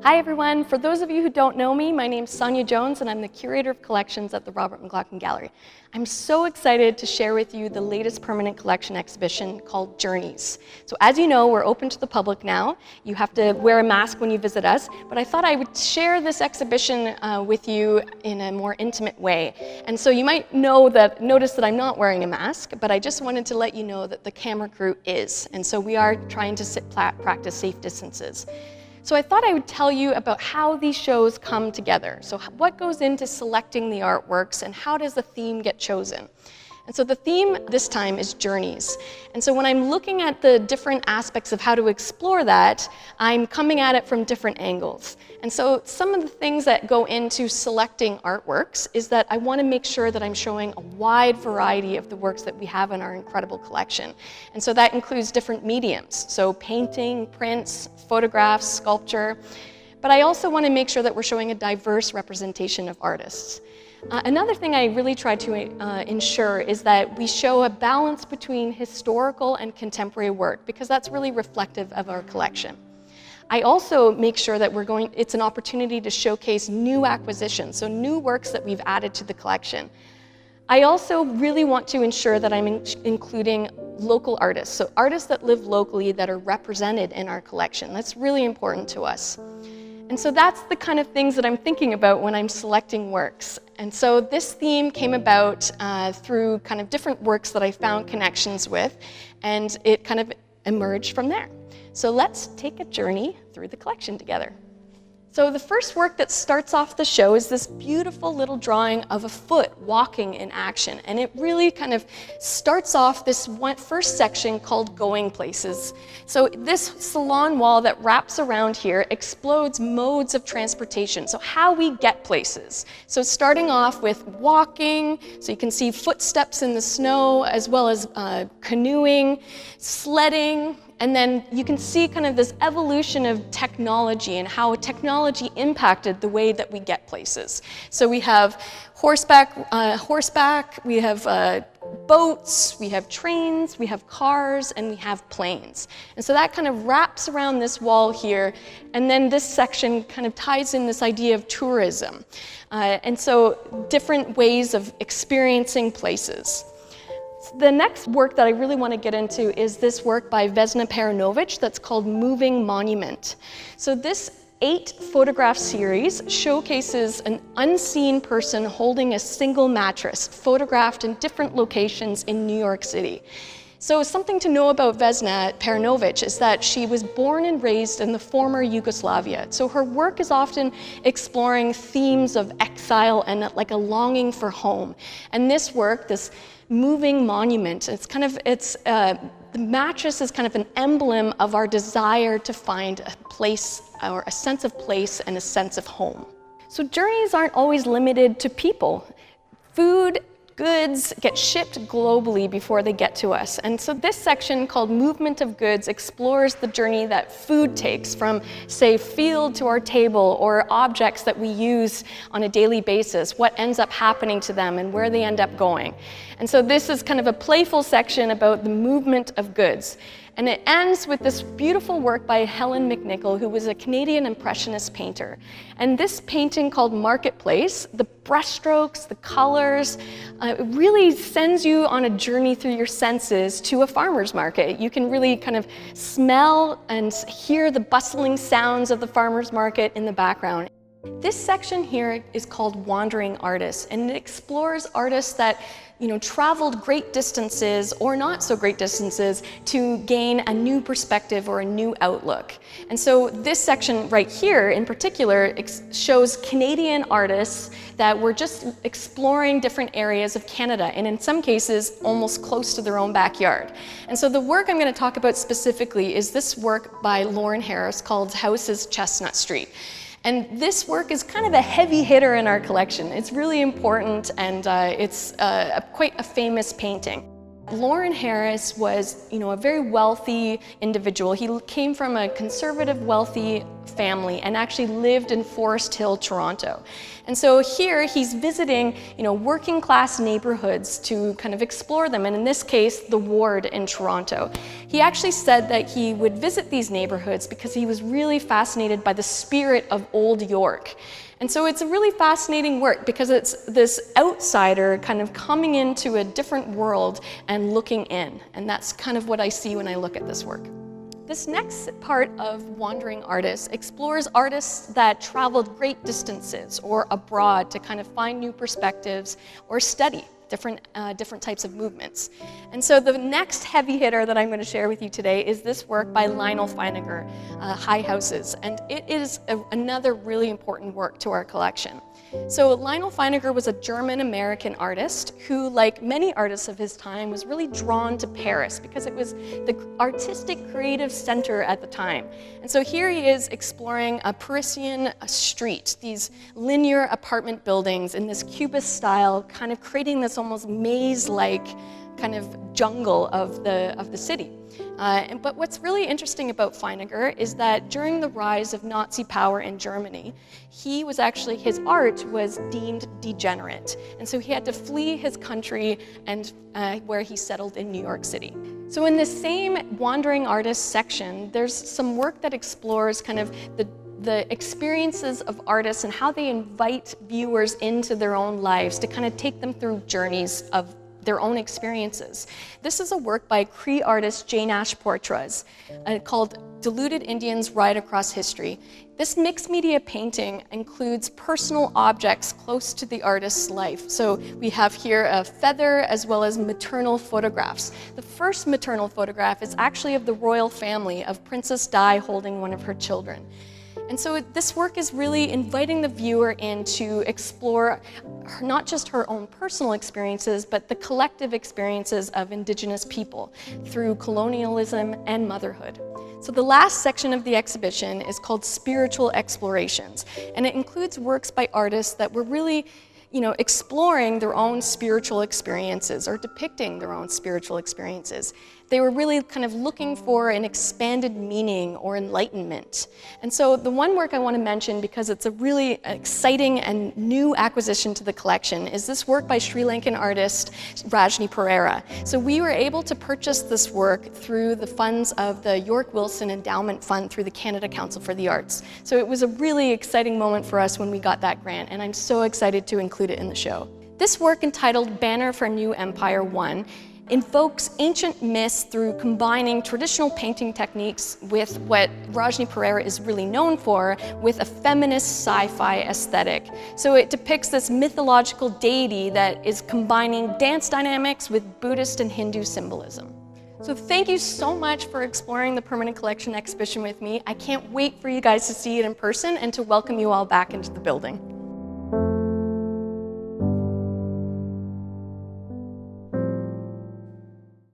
Hi everyone, for those of you who don't know me, my name's Sonya Jones and I'm the Curator of Collections at the Robert McLaughlin Gallery. I'm so excited to share with you the latest permanent collection exhibition called Journeys. So as you know, we're open to the public now. You have to wear a mask when you visit us, but I thought I would share this exhibition with you in a more intimate way. And so you might notice that I'm not wearing a mask, but I just wanted to let you know that the camera crew is. And so we are trying to practice safe distances. So I thought I would tell you about how these shows come together. So what goes into selecting the artworks and how does the theme get chosen? And so the theme this time is journeys. And so when I'm looking at the different aspects of how to explore that, I'm coming at it from different angles. And so some of the things that go into selecting artworks is that I want to make sure that I'm showing a wide variety of the works that we have in our incredible collection. And so that includes different mediums, so painting, prints, photographs, sculpture. But I also want to make sure that we're showing a diverse representation of artists. Another thing I really try to ensure is that we show a balance between historical and contemporary work, because that's really reflective of our collection. I also make sure that it's an opportunity to showcase new acquisitions, so new works that we've added to the collection. I also really want to ensure that I'm including local artists, so artists that live locally that are represented in our collection. That's really important to us. And so that's the kind of things that I'm thinking about when I'm selecting works. And so this theme came about through kind of different works that I found connections with, and it kind of emerged from there. So let's take a journey through the collection together. So the first work that starts off the show is this beautiful little drawing of a foot walking in action. And it really kind of starts off this first section called Going Places. So this salon wall that wraps around here explodes modes of transportation, so how we get places. So starting off with walking, so you can see footsteps in the snow, as well as canoeing, sledding, and then you can see kind of this evolution of technology and how technology impacted the way that we get places. So we have horseback, we have boats, we have trains, we have cars, and we have planes. And so that kind of wraps around this wall here, and then this section kind of ties in this idea of tourism. And so different ways of experiencing places. The next work that I really want to get into is this work by Vesna Perunovic that's called Moving Monument. So this 8-photograph series showcases an unseen person holding a single mattress, photographed in different locations in New York City. So something to know about Vesna Perunovic is that she was born and raised in the former Yugoslavia. So her work is often exploring themes of exile and like a longing for home. And this work, this moving monument, the mattress is kind of an emblem of our desire to find a place or a sense of place and a sense of home. So journeys aren't always limited to people. Food, goods get shipped globally before they get to us. And so this section called Movement of Goods explores the journey that food takes from, say, field to our table, or objects that we use on a daily basis, what ends up happening to them and where they end up going. And so this is kind of a playful section about the movement of goods. And it ends with this beautiful work by Helen McNichol, who was a Canadian Impressionist painter. And this painting called Marketplace, the brushstrokes, the colors, it really sends you on a journey through your senses to a farmer's market. You can really kind of smell and hear the bustling sounds of the farmer's market in the background. This section here is called Wandering Artists, and it explores artists that traveled great distances or not so great distances to gain a new perspective or a new outlook. And so this section right here in particular shows Canadian artists that were just exploring different areas of Canada, and in some cases almost close to their own backyard. And so the work I'm going to talk about specifically is this work by Lauren Harris called Houses Chestnut Street. And this work is kind of a heavy hitter in our collection. It's really important, and it's quite a famous painting. Lauren Harris was, a very wealthy individual. He came from a conservative, wealthy family and actually lived in Forest Hill, Toronto. And so here he's visiting, working class neighborhoods to kind of explore them, and in this case, the Ward in Toronto. He actually said that he would visit these neighborhoods because he was really fascinated by the spirit of Old York. And so it's a really fascinating work because it's this outsider kind of coming into a different world and looking in. And that's kind of what I see when I look at this work. This next part of Wandering Artists explores artists that traveled great distances or abroad to kind of find new perspectives or study different types of movements. And so the next heavy hitter that I'm going to share with you today is this work by Lionel Feiniger, High Houses, and it is another really important work to our collection. So Lionel Feiniger was a German-American artist who, like many artists of his time, was really drawn to Paris because it was the artistic creative center at the time. And so here he is exploring a Parisian street, these linear apartment buildings in this Cubist style, kind of creating this almost maze-like kind of jungle of the city. But what's really interesting about Feiniger is that during the rise of Nazi power in Germany, his art was deemed degenerate. And so he had to flee his country and where he settled in New York City. So in the same Wandering Artists section, there's some work that explores kind of the experiences of artists and how they invite viewers into their own lives to kind of take them through journeys of their own experiences. This is a work by Cree artist Jane Ash Portras called Deluded Indians Ride Across History. This mixed media painting includes personal objects close to the artist's life. So we have here a feather as well as maternal photographs. The first maternal photograph is actually of the royal family of Princess Di holding one of her children. And so this work is really inviting the viewer in to explore not just her own personal experiences, but the collective experiences of Indigenous people through colonialism and motherhood. So the last section of the exhibition is called Spiritual Explorations, and it includes works by artists that were really exploring their own spiritual experiences or depicting their own spiritual experiences. They were really kind of looking for an expanded meaning or enlightenment. And so the one work I want to mention, because it's a really exciting and new acquisition to the collection, is this work by Sri Lankan artist Rajni Pereira. So we were able to purchase this work through the funds of the York Wilson Endowment Fund through the Canada Council for the Arts. So it was a really exciting moment for us when we got that grant, and I'm so excited to include it in the show. This work, entitled Banner for New Empire 1, invokes ancient myths through combining traditional painting techniques with what Rajni Pereira is really known for, with a feminist sci-fi aesthetic. So it depicts this mythological deity that is combining dance dynamics with Buddhist and Hindu symbolism. So thank you so much for exploring the Permanent Collection exhibition with me. I can't wait for you guys to see it in person and to welcome you all back into the building.